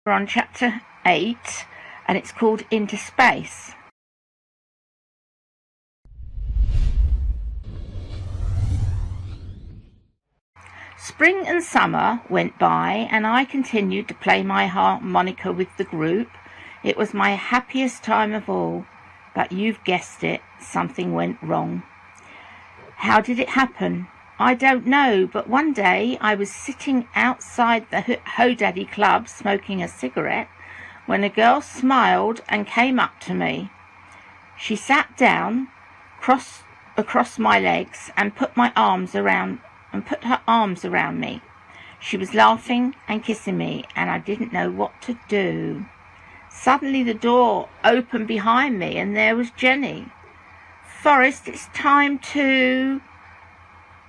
We're on chapter 8 and it's called Into Space. Spring and summer went by and I continued to play my harmonica with the group. It was my happiest time of all, but you've guessed it, something went wrong. How did it happen? I don't know, but one day I was sitting outside the Ho-Daddy Club smoking a cigarette when a girl smiled and came up to me. She sat down across my legs and put her arms around me. She was laughing and kissing me, and I didn't know what to do. Suddenly the door opened behind me and there was Jenny. "Forrest, it's time to..."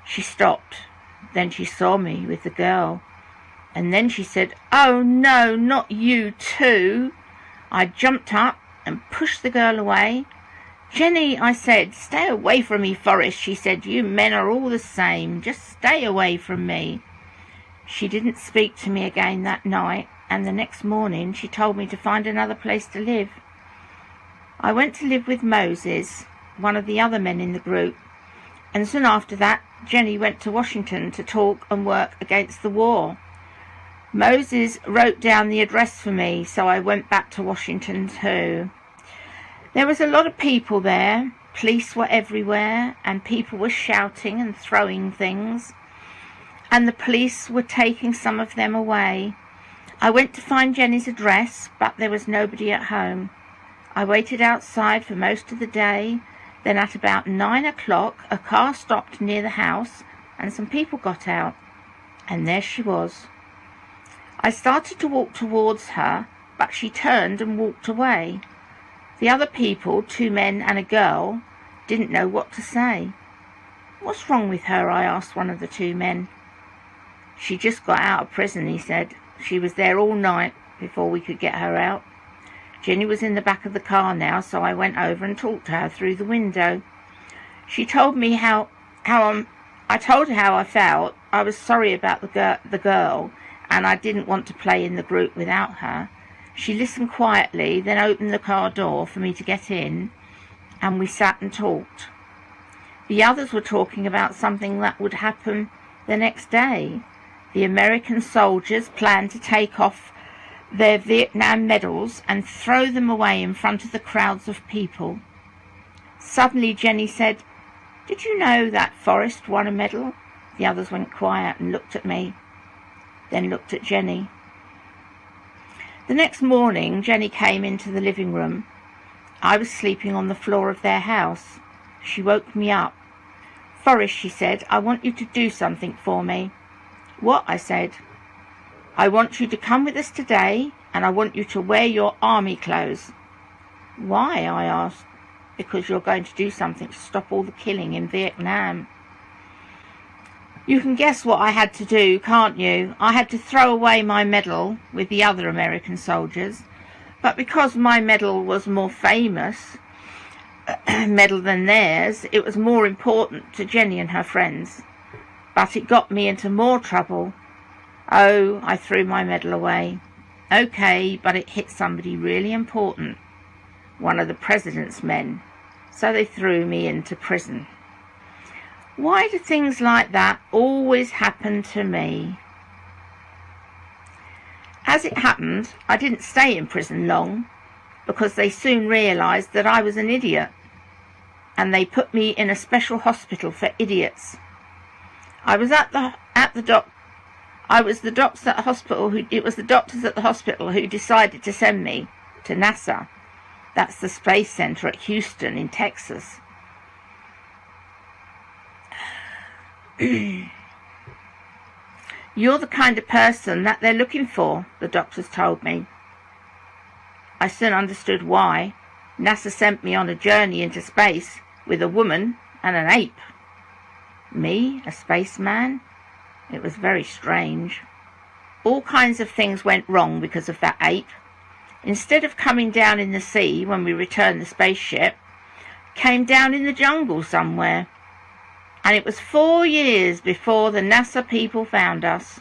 She stopped. Then she saw me with the girl. And then she said, "Oh no, not you too." I jumped up and pushed the girl away. "Jenny," I said. "Stay away from me, Forrest." She said, "You men are all the same. Just stay away from me." She didn't speak to me again that night, and the next morning she told me to find another place to live. I went to live with Moses, one of the other men in the group, and soon after that Jenny went to Washington to talk and work against the war. Moses wrote down the address for me, so I went back to Washington too. There was a lot of people there. Police were everywhere, and people were shouting and throwing things, and the police were taking some of them away. I went to find Jenny's address, but there was nobody at home. I waited outside for most of the day. Then at about 9 o'clock, a car stopped near the house and some people got out, and there she was. I started to walk towards her, but she turned and walked away. The other people, 2 men and a girl, didn't know what to say. "What's wrong with her?" I asked one of the 2 men. "She just got out of prison," he said. "She was there all night before we could get her out." Jenny was in the back of the car now, so I went over and talked to her through the window. She told me I told her how I felt. I was sorry about the girl, and I didn't want to play in the group without her. She listened quietly, then opened the car door for me to get in, and we sat and talked. The others were talking about something that would happen the next day. The American soldiers planned to take off their Vietnam medals and throw them away in front of the crowds of people. Suddenly Jenny said, "Did you know that Forrest won a medal?" The others went quiet and looked at me, then looked at Jenny. The next morning Jenny came into the living room. I was sleeping on the floor of their house. She woke me up. "Forrest," she said, "I want you to do something for me." "What?" I said. "I want you to come with us today, and I want you to wear your army clothes." "Why?" I asked. "Because you're going to do something to stop all the killing in Vietnam." You can guess what I had to do, can't you? I had to throw away my medal with the other American soldiers, but because my medal was more famous medal than theirs, it was more important to Jenny and her friends. But it got me into more trouble. Oh, I threw my medal away. Okay, but it hit somebody really important, one of the president's men, so they threw me into prison. Why do things like that always happen to me? As it happened, I didn't stay in prison long, because they soon realized that I was an idiot, and they put me in a special hospital for idiots. It was the doctors at the hospital who decided to send me to NASA. That's the space center at Houston in Texas. "You're the kind of person that they're looking for," the doctors told me. I soon understood why. NASA sent me on a journey into space with a woman and an ape. Me, a spaceman? It was very strange. All kinds of things went wrong because of that ape. Instead of coming down in the sea when we returned the spaceship, came down in the jungle somewhere. And it was 4 years before the NASA people found us.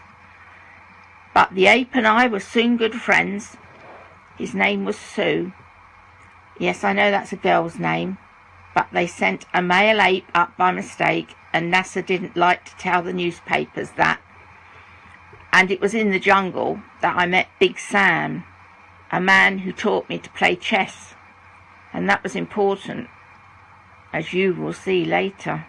But the ape and I were soon good friends. His name was Sue. Yes, I know that's a girl's name, but they sent a male ape up by mistake, and NASA didn't like to tell the newspapers that. And it was in the jungle that I met Big Sam, a man who taught me to play chess, and that was important, as you will see later.